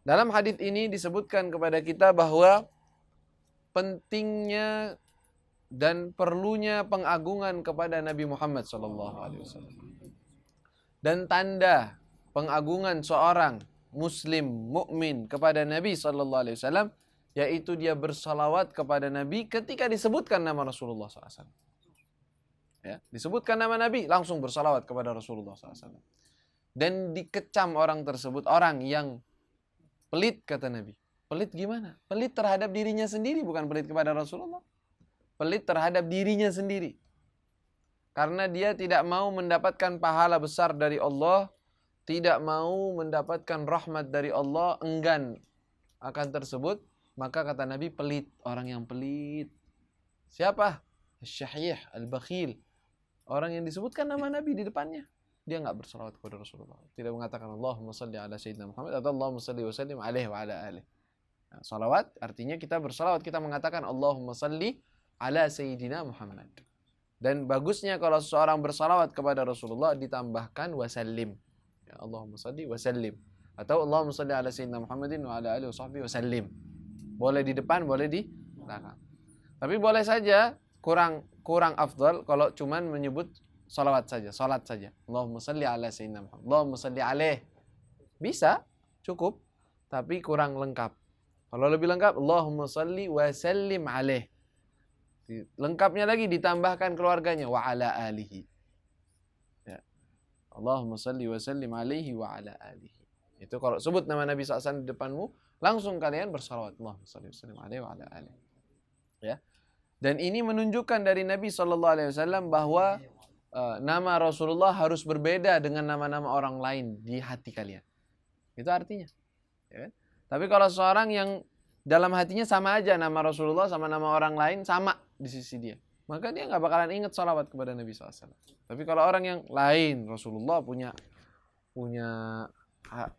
Dalam hadis ini disebutkan kepada kita bahwa pentingnya dan perlunya pengagungan kepada Nabi Muhammad SAW. Dan tanda pengagungan seorang Muslim mukmin kepada Nabi SAW, yaitu dia bersalawat kepada Nabi ketika disebutkan nama Rasulullah SAW. Ya, disebutkan nama Nabi, langsung bersalawat kepada Rasulullah SAW. Dan dikecam orang tersebut, orang yang pelit, kata Nabi. Pelit gimana? Pelit terhadap dirinya sendiri, bukan pelit kepada Rasulullah. Pelit terhadap dirinya sendiri. Karena dia tidak mau mendapatkan pahala besar dari Allah, tidak mau mendapatkan rahmat dari Allah, enggan akan tersebut, maka kata Nabi pelit, orang yang pelit. Siapa? Syahih, al-bakhil. Orang yang disebutkan nama Nabi di depannya, dia nggak bersalawat kepada Rasulullah. Tidak mengatakan Allahumma salli ala Sayyidina Muhammad atau Allahumma salli wa sallim alaihi wa ala alihi. Nah, salawat artinya kita bersalawat, kita mengatakan Allahumma salli ala Sayyidina Muhammad. Dan bagusnya kalau seseorang bersalawat kepada Rasulullah ditambahkan wasallim. Ya, Allahumma salli wasallim. Atau Allahumma salli ala Sayyidina Muhammadin wa ala alihi wa sahbihi wasallim. Boleh di depan, boleh di belakang. Tapi boleh saja kurang afdal kalau cuman menyebut salawat saja, salat saja. Allahumma salli ala Sayyidina Muhammad. Allahumma salli alaih. Bisa, cukup, tapi kurang lengkap. Kalau lebih lengkap, Allahumma salli wa sallim alaih. Lengkapnya lagi ditambahkan keluarganya wa ala alihi. Ya. Allahumma salli wa sallim alaihi wa ala alihi. Itu kalau sebut nama Nabi SAW di depanmu, langsung kalian bersalawat. Allahumma salli wa sallim alaihi wa ala alihi. Ya. Dan ini menunjukkan dari Nabi SAW bahwa nama Rasulullah harus berbeda dengan nama-nama orang lain di hati kalian. Itu artinya. Ya kan? Tapi kalau seorang yang dalam hatinya sama aja nama Rasulullah sama nama orang lain sama di sisi dia, maka dia nggak bakalan ingat salawat kepada Nabi SAW. Tapi kalau orang yang lain, Rasulullah punya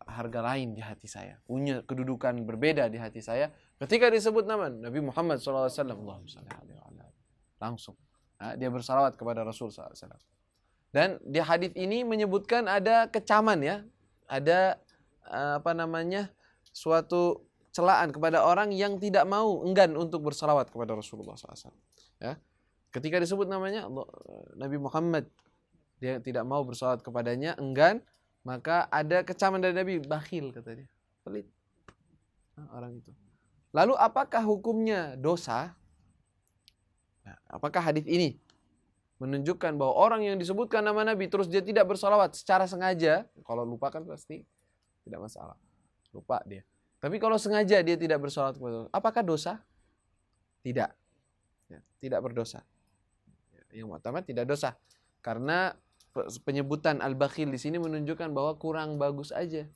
harga lain di hati saya, punya kedudukan berbeda di hati saya. Ketika disebut nama Nabi Muhammad SAW, langsung dia bersalawat kepada Rasul SAW. Dan di hadis ini menyebutkan ada kecaman, ya, ada suatu celaan kepada orang yang tidak mau, enggan untuk bersalawat kepada Rasulullah SAW. Ya. Ketika disebut namanya Nabi Muhammad, dia tidak mau bersalawat kepadanya, enggan, maka ada kecaman dari Nabi, bakhil kata dia, pelit. Orang itu. Lalu apakah hukumnya dosa? Nah, apakah hadis ini menunjukkan bahwa orang yang disebutkan nama Nabi terus dia tidak bersalawat secara sengaja, kalau lupa kan pasti tidak masalah, lupa dia. Tapi kalau sengaja dia tidak bersalawat kepada Allah, apakah dosa? Tidak. Ya, tidak berdosa. Yang pertama tidak dosa. Karena penyebutan al-bakhil di sini menunjukkan bahwa kurang bagus aja.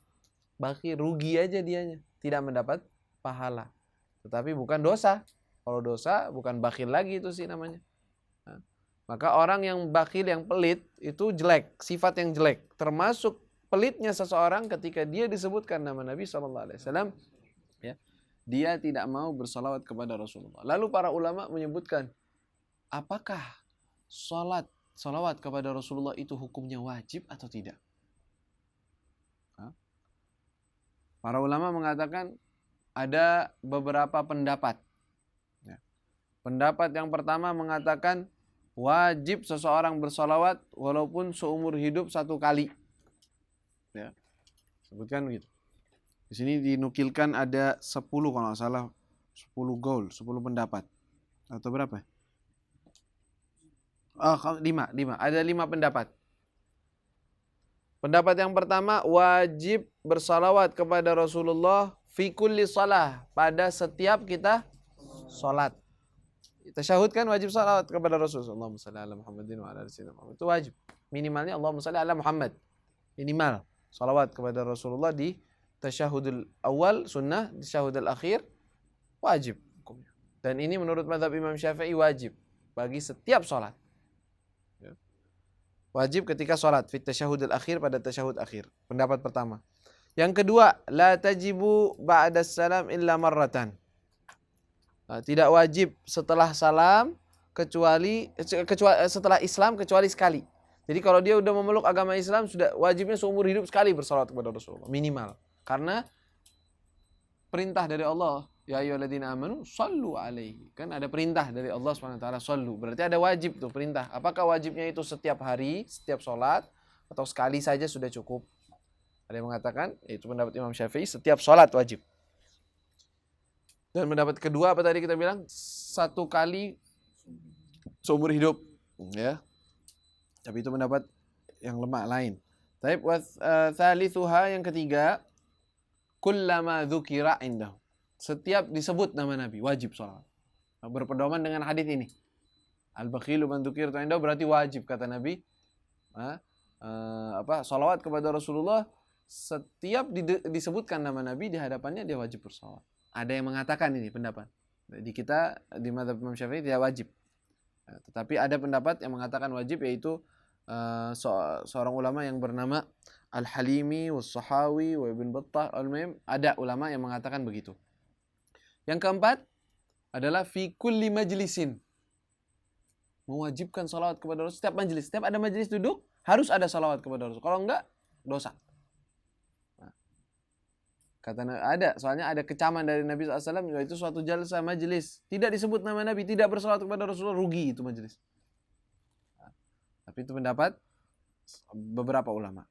Bakhil, rugi aja dianya, tidak mendapat pahala. Tetapi bukan dosa. Kalau dosa bukan bakhil lagi itu sih namanya. Nah, maka orang yang bakhil, yang pelit itu jelek, sifat yang jelek. Termasuk pelitnya seseorang ketika dia disebutkan nama Nabi SAW, ya, dia tidak mau bersalawat kepada Rasulullah. Lalu para ulama menyebutkan, apakah salawat kepada Rasulullah itu hukumnya wajib atau tidak? Para ulama mengatakan ada beberapa pendapat. Ya. Pendapat yang pertama mengatakan wajib seseorang bersalawat walaupun seumur hidup 1 kali. Ya, sebutkan begitu. Di sini dinukilkan ada 10 kalau nggak salah, 10 gaul, 10 pendapat. Atau berapa? 5. Ada 5 pendapat. Pendapat yang pertama, wajib bersalawat kepada Rasulullah fi kulli salah, pada setiap kita salat. Tasyahud kan wajib salawat kepada Rasulullah. Allahumma shalli ala Muhammadin wa ala ali sayyidina Muhammad. Itu wajib. Minimalnya Allahumma shalli ala Muhammad. Minimal salawat kepada Rasulullah di tasyahudul awal sunnah, di tasyahudul akhir wajib hukumnya. Dan ini menurut mazhab Imam Syafi'i wajib bagi setiap salat. Ya. Wajib ketika salat fi tasyahudul akhir, pada tasyahud akhir. Pendapat pertama. Yang kedua, la tajibu ba'da salam illa marratan. Tidak wajib setelah salam kecuali setelah Islam kecuali sekali. Jadi kalau dia udah memeluk agama Islam, sudah wajibnya seumur hidup sekali bersalawat kepada Rasulullah, minimal. Karena perintah dari Allah, ya ayyuhalladzina amanu shallu alaihi. Kan ada perintah dari Allah SWT, shallu. Berarti ada wajib tuh perintah. Apakah wajibnya itu setiap hari, setiap sholat, atau sekali saja sudah cukup? Ada yang mengatakan, itu pendapat Imam Syafi'i, setiap sholat wajib. Dan pendapat kedua apa tadi kita bilang? 1 kali seumur hidup. Ya. Tapi itu pendapat yang lemah lain. Taib wa thalithuha, yang ketiga, kullama dzukira indahu. Setiap disebut nama Nabi, wajib sholat. Berpedoman dengan hadis ini. Al-bakhilu man dzukirtu indahu, berarti wajib, kata Nabi. Sholawat kepada Rasulullah, setiap disebutkan nama Nabi di hadapannya, dia wajib bersolawat. Ada yang mengatakan ini pendapat. Di kita, di mazhab Imam Syafi'i, tidak wajib. Tetapi ada pendapat yang mengatakan wajib, yaitu seorang ulama yang bernama Al-Halimi, Was-Sahawi, wa Ibn Battah, Al-Muhim. Ada ulama yang mengatakan begitu. Yang keempat adalah fi kulli majlisin. Mewajibkan salawat kepada Rasul setiap majelis. Setiap ada majelis duduk, harus ada salawat kepada Rasul. Kalau enggak, dosa. Soalnya ada kecaman dari Nabi SAW, yaitu suatu jalsa majelis. Tidak disebut nama Nabi, tidak bersalawat kepada Rasulullah, rugi itu majelis. Tapi itu pendapat beberapa ulama.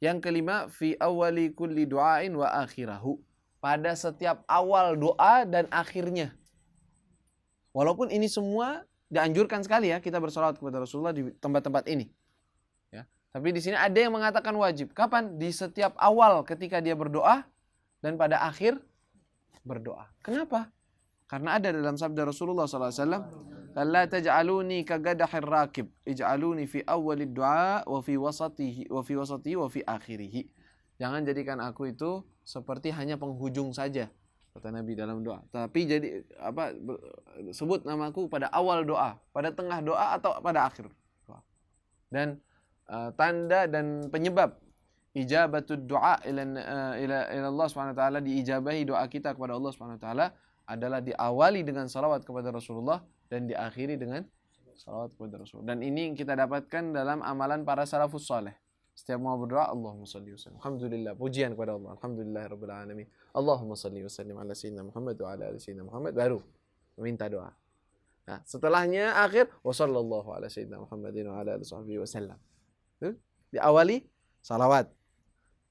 Yang kelima, fi awali kulli du'ain wa akhirahu. Pada setiap awal doa dan akhirnya. Walaupun ini semua dianjurkan sekali ya, kita bersalawat kepada Rasulullah di tempat-tempat ini. Ya. Tapi di sini ada yang mengatakan wajib. Kapan? Di setiap awal ketika dia berdoa dan pada akhir berdoa. Kenapa? Karena ada dalam sabda Rasulullah SAW, "La taj'aluni kagadahir rakib, ij'aluni fi awwalid du'a wa fi wasatihi wa fi akhirih." Jangan jadikan aku itu seperti hanya penghujung saja, kata Nabi dalam doa. Tapi sebut namaku pada awal doa, pada tengah doa, atau pada akhir doa. Dan tanda dan penyebab ijabatud du'a ila Allah SWT, diijabahi doa kita kepada Allah SWT, adalah diawali dengan salawat kepada Rasulullah dan diakhiri dengan salawat kepada Rasul. Dan ini kita dapatkan dalam amalan para salafus saleh. Setiap mau berdoa, Allahumma salli wa sallim. Alhamdulillah, pujian kepada Allah. Alhamdulillahirabbil alamin. Allahumma salli wa sallim ala sayyidina Muhammad wa ala ali sayyidina Muhammad, baru meminta doa. Nah, setelahnya akhir wa sallallahu ala sayyidina Muhammadin wa ala alihi washabbihi wasallam. Diawali salawat,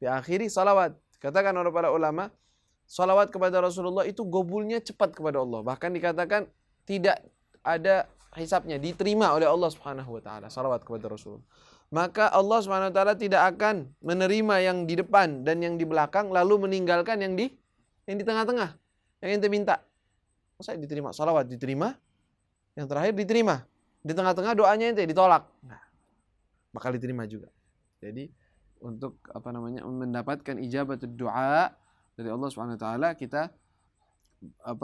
diakhiri salawat. Katakan oleh para ulama, salawat kepada Rasulullah itu gobulnya cepat kepada Allah. Bahkan dikatakan tidak ada hisabnya, diterima oleh Allah Subhanahu wa taala salawat kepada Rasulullah. Maka Allah Subhanahu wa taala tidak akan menerima yang di depan dan yang di belakang, lalu meninggalkan yang di tengah-tengah, yang ente minta. Masa diterima salawat, diterima, yang terakhir diterima, di tengah-tengah doanya ente ditolak. Nah, bakal diterima juga. Jadi untuk mendapatkan ijabatul doa dari Allah Subhanahu wa taala, kita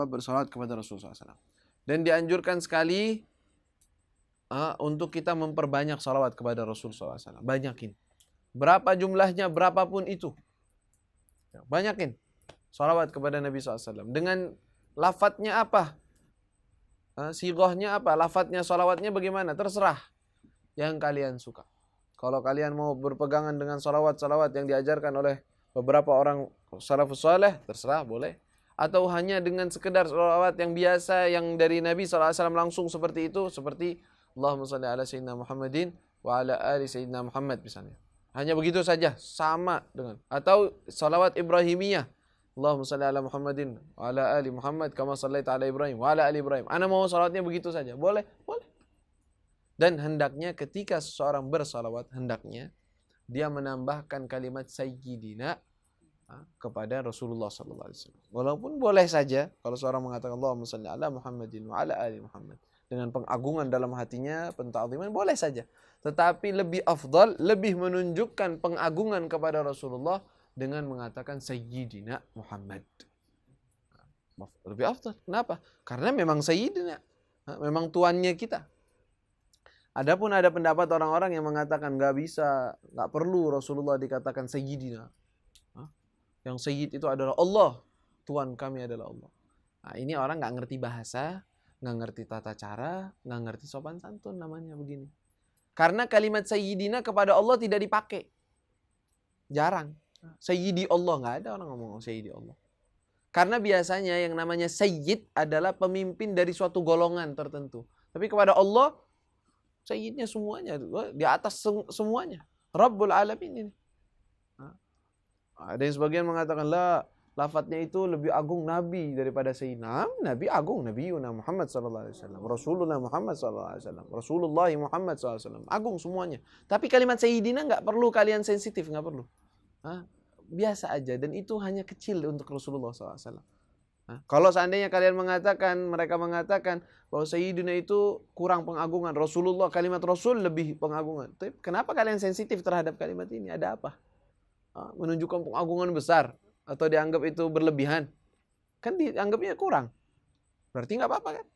bersalawat kepada Rasulullah SAW. Dan dianjurkan sekali untuk kita memperbanyak salawat kepada Rasulullah SAW. Banyakin. Berapa jumlahnya, berapapun itu. Banyakin salawat kepada Nabi SAW. Dengan lafadznya apa? Sighahnya apa? Lafadznya, salawatnya bagaimana? Terserah yang kalian suka. Kalau kalian mau berpegangan dengan salawat-salawat yang diajarkan oleh beberapa orang salafus saleh, terserah, boleh. Atau hanya dengan sekedar salawat yang biasa yang dari Nabi SAW langsung seperti itu, seperti Allahumma salli ala sayyidina Muhammadin wa ala ali sayyidina Muhammad misalnya. Hanya begitu saja, sama dengan. Atau salawat Ibrahimiyah, Allahumma salli ala Muhammadin wa ala ali Muhammad kama sallaita ala Ibrahim wa ala ali Ibrahim. Ana mau salawatnya begitu saja, boleh? Boleh. Dan hendaknya ketika seseorang bersalawat, hendaknya dia menambahkan kalimat sayyidina kepada Rasulullah SAW. Walaupun boleh saja kalau seorang mengatakan Allahumma salli ala Muhammadin wa ala ali Muhammad dengan pengagungan dalam hatinya, penta'ziman, boleh saja. Tetapi lebih afdal, lebih menunjukkan pengagungan kepada Rasulullah dengan mengatakan Sayyidina Muhammad. Lebih afdal. Kenapa? Karena memang Sayyidina, memang tuannya kita. Adapun ada pendapat orang-orang yang mengatakan nggak bisa, nggak perlu Rasulullah dikatakan Sayyidina. Yang Sayyid itu adalah Allah, Tuhan kami adalah Allah. Nah, ini orang nggak ngerti bahasa, nggak ngerti tata cara, nggak ngerti sopan santun, namanya begini. Karena kalimat Sayyidina kepada Allah tidak dipakai. Jarang. Sayyidi Allah, nggak ada orang ngomong Sayyidi Allah. Karena biasanya yang namanya sayyid adalah pemimpin dari suatu golongan tertentu. Tapi kepada Allah, sayyidnya semuanya, di atas semuanya. Rabbul Alamin ini. Ada yang sebagian mengatakan, lafadznya itu lebih agung Nabi daripada Sayyidina. Nabi agung, Nabiuna Muhammad SAW. Rasulullah Muhammad SAW. Rasulullah Muhammad SAW. Agung semuanya. Tapi kalimat Sayyidina nggak perlu kalian sensitif, nggak perlu. Biasa aja, dan itu hanya kecil untuk Rasulullah SAW. Kalau seandainya kalian mereka mengatakan bahwa Sayyidina itu kurang pengagungan, Rasulullah, kalimat Rasul lebih pengagungan. Tapi kenapa kalian sensitif terhadap kalimat ini? Ada apa? Menunjukkan pengagungan besar atau dianggap itu berlebihan? Kan dianggapnya kurang. Berarti nggak apa-apa kan?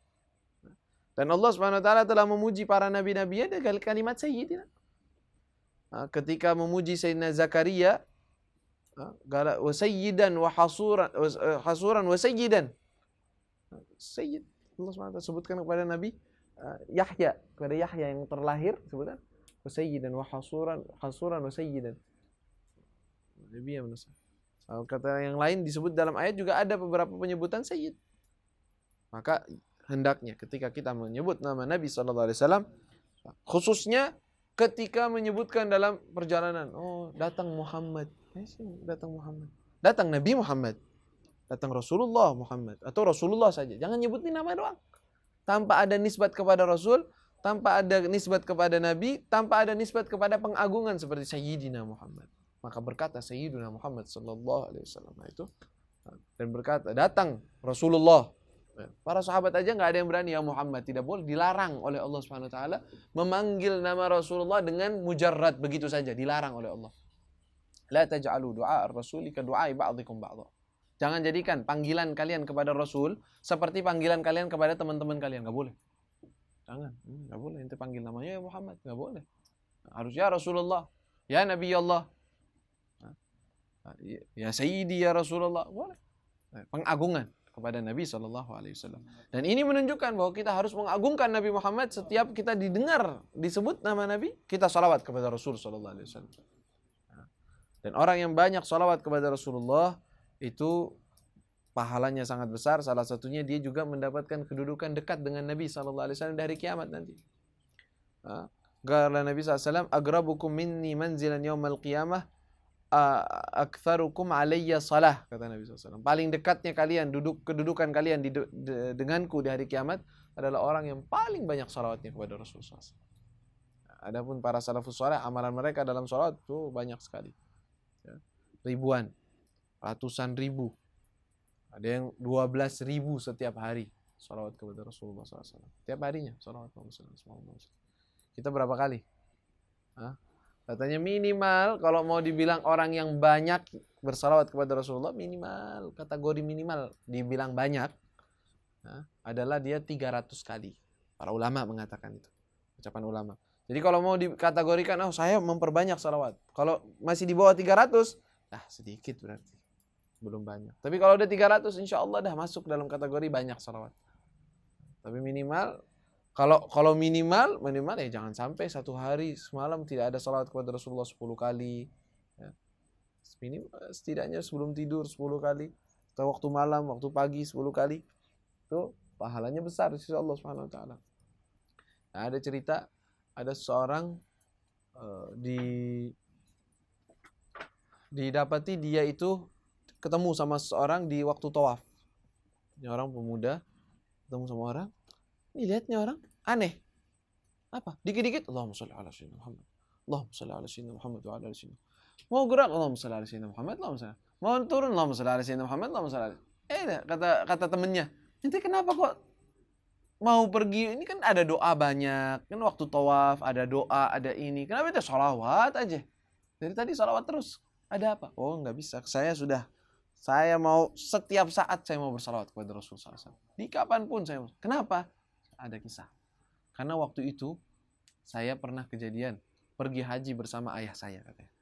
Dan Allah Subhanahu wa taala telah memuji para nabi-nabinya dengan kalimat Sayyidina. Ketika memuji Sayyidina Zakaria, wa sayyidan wa hasuran wa sayyidan. Sayyid. Allah SWT sebutkan kepada Nabi Yahya, kepada Yahya yang terlahir, sebutkan wa sayyidan wa hasuran wa sayyidan. Nabi yang menusuk. Kata yang lain disebut dalam ayat juga ada beberapa penyebutan sayyid. Maka hendaknya ketika kita menyebut nama Nabi SAW, khususnya ketika menyebutkan dalam perjalanan, datang Muhammad. Datang Muhammad. Datang Nabi Muhammad. Datang Rasulullah Muhammad. Atau Rasulullah saja. Jangan nyebutin nama doang. Tanpa ada nisbat kepada Rasul, tanpa ada nisbat kepada Nabi, tanpa ada nisbat kepada pengagungan seperti Sayyidina Muhammad. Maka berkata Sayyidina Muhammad sallallahu alaihi wasallam itu, dan berkata datang Rasulullah. Para sahabat aja nggak ada yang berani ya Muhammad, tidak boleh, dilarang oleh Allah Subhanahu wa taala memanggil nama Rasulullah dengan mujarrad begitu saja, dilarang oleh Allah. La taj'alu du'a ar-rasuli ka du'ai ba'dikum ba'dha. Jangan jadikan panggilan kalian kepada Rasul seperti panggilan kalian kepada teman-teman kalian, enggak boleh. Jangan, enggak boleh ente panggil namanya ya Muhammad, enggak boleh. Harus ya Rasulullah, ya Nabi Allah. Ya Sayyidi ya Rasulullah, boleh. Pengagungan kepada Nabi SAW. Dan ini menunjukkan bahwa kita harus mengagungkan Nabi Muhammad. Setiap kita didengar disebut nama Nabi, kita salawat kepada Rasul SAW. Dan orang yang banyak salawat kepada Rasulullah itu pahalanya sangat besar. Salah satunya dia juga mendapatkan kedudukan dekat dengan Nabi SAW dari kiamat nanti. Karena Nabi SAW, agrabukum minni manzilan yawmal qiyamah aktsarukum alayya salah, kata Nabi SAW. Paling dekatnya kalian, kedudukan kalian denganku di hari kiamat adalah orang yang paling banyak salawatnya kepada Rasulullah SAW. Adapun para salafus saleh, amalan mereka dalam salawat itu banyak sekali. Ribuan, ratusan ribu. Ada yang 12.000 setiap hari salawat kepada Rasulullah SAW. Setiap harinya salawat. Kita berapa kali? Katanya minimal, kalau mau dibilang orang yang banyak bersalawat kepada Rasulullah, minimal, kategori minimal dibilang banyak, adalah dia 300 kali. Para ulama mengatakan itu. Ucapan ulama. Jadi kalau mau dikategorikan, saya memperbanyak salawat. Kalau masih di bawah 300, sedikit berarti. Belum banyak. Tapi kalau udah 300, insya Allah dah masuk dalam kategori banyak salawat. Tapi minimal, kalau minimal ya jangan sampai satu hari semalam tidak ada salawat kepada Rasulullah 10 kali. Ya. Setidaknya sebelum tidur 10 kali. Atau waktu malam, waktu pagi 10 kali. Itu pahalanya besar di sisi Allah Subhanahu wa taala. Nah, ada cerita, ada seorang didapati dia itu ketemu sama seorang di waktu tawaf. Ini orang pemuda ketemu sama orang. Ini lihatnya orang aneh. Apa? Dikit-dikit Allahumma shalli ala sayyidina Muhammad. Allahumma shalli ala sayyidina Muhammad wa ala ali sayyidina. Mau gerak Allahumma shalli ala sayyidina Muhammad, Allahumma shalli. Mau turun Allahumma shalli ala sayyidina Muhammad, Allahumma shalli. Kata temennya, "Ente kenapa kok mau pergi? Ini kan ada doa banyak. Kan waktu tawaf ada doa, ada ini. Kenapa itu sholawat aja? Dari tadi sholawat terus. Ada apa?" Oh, enggak bisa. Saya mau setiap saat saya mau bersalawat kepada Rasulullah SAW. Di kapanpun saya mau. Kenapa? Ada kisah. Karena waktu itu saya pernah kejadian pergi haji bersama ayah saya, katanya.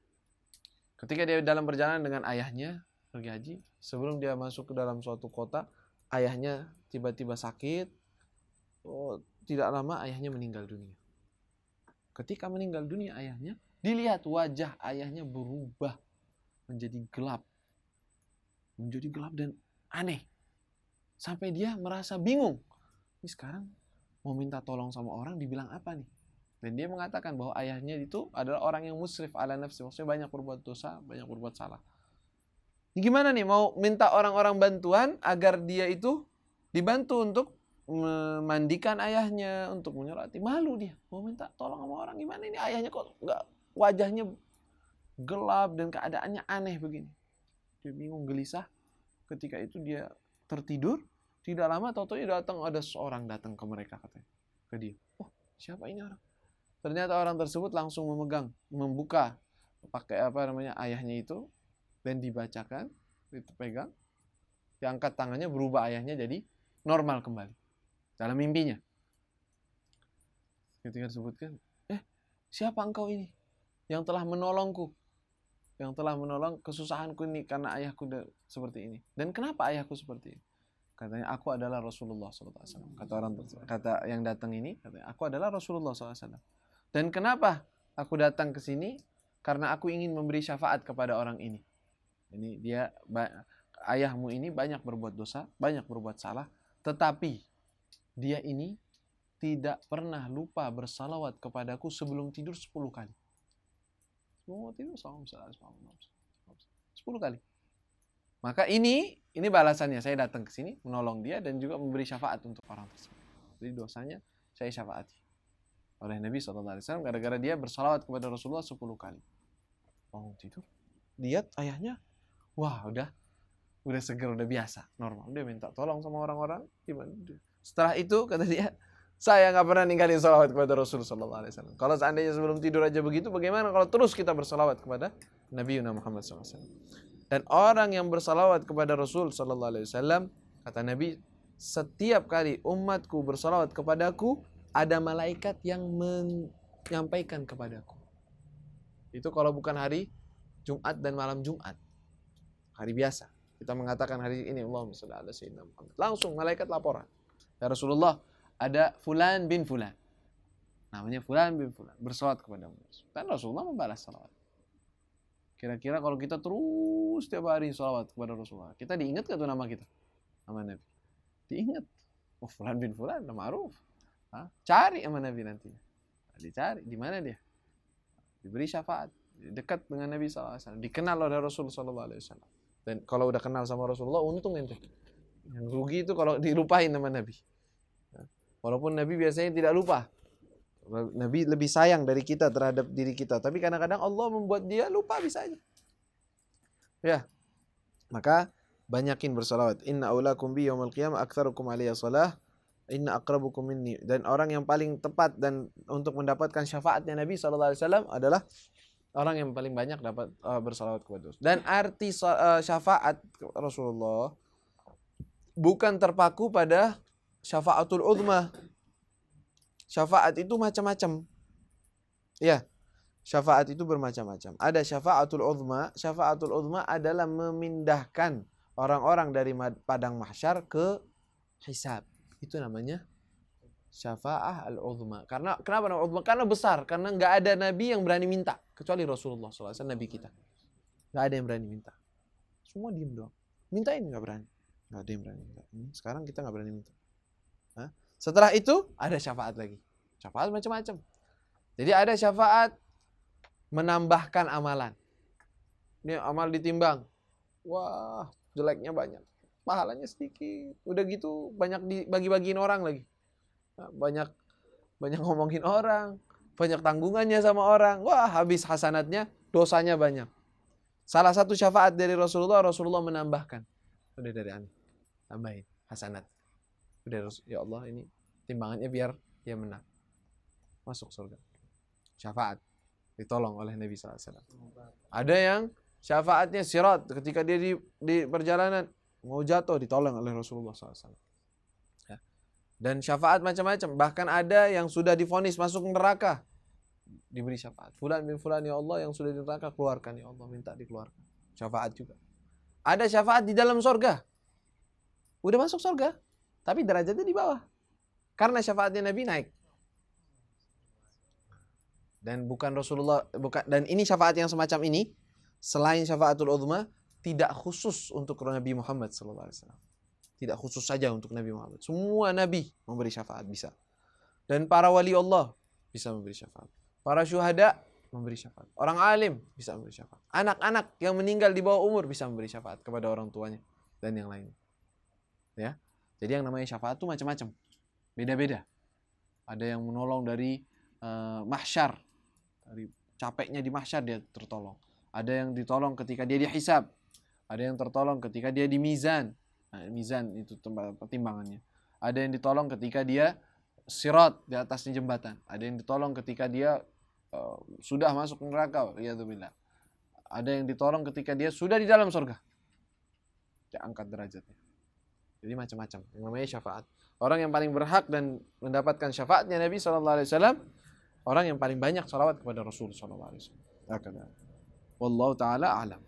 Ketika dia dalam perjalanan dengan ayahnya pergi haji, sebelum dia masuk ke dalam suatu kota, ayahnya tiba-tiba sakit. Tidak lama ayahnya meninggal dunia. Ketika meninggal dunia ayahnya, dilihat wajah ayahnya berubah menjadi gelap. Dan aneh. Sampai dia merasa bingung. Ini sekarang mau minta tolong sama orang dibilang apa nih? Dan dia mengatakan bahwa ayahnya itu adalah orang yang musrif ala nafsi. Maksudnya banyak berbuat dosa, banyak berbuat salah. Ini gimana nih? Mau minta orang-orang bantuan agar dia itu dibantu untuk memandikan ayahnya, untuk menyolati. Malu dia. Mau minta tolong sama orang. Gimana ini ayahnya kok nggak, wajahnya gelap dan keadaannya aneh begini. Dia bingung, gelisah. Ketika itu dia tertidur. Tidak lama tahu-tahu ada seorang datang ke mereka, katanya, ke dia. Oh, siapa ini orang? Ternyata orang tersebut langsung membuka pakai ayahnya itu, dan dibacakan, dipegang, diangkat tangannya, berubah ayahnya jadi normal kembali dalam mimpinya. Ketika disebutkan, siapa engkau ini yang telah menolongku, yang telah menolong kesusahanku ini karena ayahku seperti ini. Dan kenapa ayahku seperti ini? Katanya, aku adalah Rasulullah SAW. Kata yang datang ini, katanya, aku adalah Rasulullah SAW. Dan kenapa aku datang ke sini? Karena aku ingin memberi syafaat kepada orang ini. Ini dia, ayahmu ini banyak berbuat dosa, banyak berbuat salah, tetapi dia ini tidak pernah lupa bersalawat kepadaku sebelum tidur 10 kali. Mau tidur 10 kali. Maka ini balasannya, saya datang ke sini menolong dia dan juga memberi syafaat untuk orang tersebut. Jadi dosanya saya syafaati oleh Nabi SAW gara-gara dia bersalawat kepada Rasulullah 10 kali. Bangun tidur, lihat ayahnya, wah udah seger, udah biasa, normal. Dia minta tolong sama orang-orang, gimana? Setelah itu kata dia, saya nggak pernah ninggalin salawat kepada Rasulullah SAW. Kalau seandainya sebelum tidur aja begitu, bagaimana kalau terus kita bersalawat kepada Nabi Muhammad SAW? Dan orang yang bersalawat kepada Rasul sallallahu alaihi wasallam, kata Nabi, setiap kali umatku bersalawat kepadaku, ada malaikat yang menyampaikan kepadaku. Itu kalau bukan hari Jumat dan malam Jumat. Hari biasa. Kita mengatakan hari ini Allahumma shalli ala sayyidina Muhammad. Langsung malaikat laporan. Ya Rasulullah, ada fulan bin fulan. Namanya fulan bin fulan. Bersalawat kepadamu. Dan Rasulullah membalas salawat. Kira-kira kalau kita terus setiap hari salawat kepada Rasulullah, kita diingat gak tuh nama kita? Nama Nabi. Diingat. Oh, fulan bin fulan, nama ma'ruf. Cari sama Nabi nanti. Dicari. Di mana dia? Diberi syafaat. Dekat dengan Nabi SAW. Dikenal oleh Rasulullah SAW. Dan kalau udah kenal sama Rasulullah, untung ente. Yang rugi itu kalau dilupain nama Nabi. Walaupun Nabi biasanya tidak lupa. Nabi lebih sayang dari kita terhadap diri kita. Tapi kadang-kadang Allah membuat dia lupa, bisa aja. Ya. Maka banyakin bersalawat. Inna aulakum bi yaumil qiyamah aktsarukum alayya shalah. Inna aqrabukum minni. Dan orang yang paling tepat dan untuk mendapatkan syafaatnya Nabi SAW adalah orang yang paling banyak dapat bersalawat kepada Rasul. Dan arti syafaat Rasulullah bukan terpaku pada syafaatul uzma. Syafaat itu macam-macam. Ya, syafaat itu bermacam-macam. Ada syafaatul uzma. Syafaatul uzma adalah memindahkan orang-orang dari padang mahsyar ke hisab. Itu namanya syafaah al-uzma. Kenapa nama uzma? Karena besar. Karena nggak ada nabi yang berani minta kecuali Rasulullah SAW, nabi kita. Nggak ada yang berani minta. Semua diem doang. Mintain nggak berani. Nggak ada yang berani minta. Sekarang kita nggak berani minta. Setelah itu ada syafaat lagi. Syafaat macam-macam. Jadi ada syafaat menambahkan amalan. Ini amal ditimbang. Wah, jeleknya banyak. Pahalanya sedikit. Udah gitu banyak dibagi-bagiin orang lagi. Banyak ngomongin orang. Banyak tanggungannya sama orang. Wah, habis hasanatnya, dosanya banyak. Salah satu syafaat dari Rasulullah menambahkan. Udah dari aneh. Tambahin hasanat. Udah, ya Allah, ini timbangannya biar dia menang. Masuk surga. Syafaat. Ditolong oleh Nabi SAW. Ada yang syafaatnya sirat. Ketika dia di perjalanan, mau jatuh, ditolong oleh Rasulullah SAW. Ya. Dan syafaat macam-macam. Bahkan ada yang sudah divonis masuk neraka. Diberi syafaat. Fulan bin fulan, ya Allah, yang sudah di neraka, keluarkan, ya Allah. Minta dikeluarkan. Syafaat juga. Ada syafaat di dalam surga. Udah masuk surga, tapi derajatnya di bawah. Karena syafaatnya Nabi naik. Dan bukan Rasulullah, dan ini syafaat yang semacam ini, selain syafaatul uzma, tidak khusus untuk Nabi Muhammad sallallahu alaihi wasallam. Tidak khusus saja untuk Nabi Muhammad. Semua nabi memberi syafaat bisa. Dan para wali Allah bisa memberi syafaat. Para syuhada memberi syafaat. Orang alim bisa memberi syafaat. Anak-anak yang meninggal di bawah umur bisa memberi syafaat kepada orang tuanya dan yang lainnya. Ya. Jadi yang namanya syafaat itu macam-macam. Beda-beda. Ada yang menolong dari mahsyar. Dari capeknya di mahsyar dia tertolong. Ada yang ditolong ketika dia dihisab. Ada yang tertolong ketika dia di mizan. Nah, mizan itu tempat pertimbangannya. Ada yang ditolong ketika dia sirat di atasnya jembatan. Ada yang ditolong ketika dia sudah masuk neraka. Riyadzubillah. Ada yang ditolong ketika dia sudah di dalam surga. Dia angkat derajatnya. Jadi macam-macam. Yang namanya syafaat. Orang yang paling berhak dan mendapatkan syafaatnya Nabi SAW, orang yang paling banyak salawat kepada Rasul SAW. Wallahu ta'ala a'lam.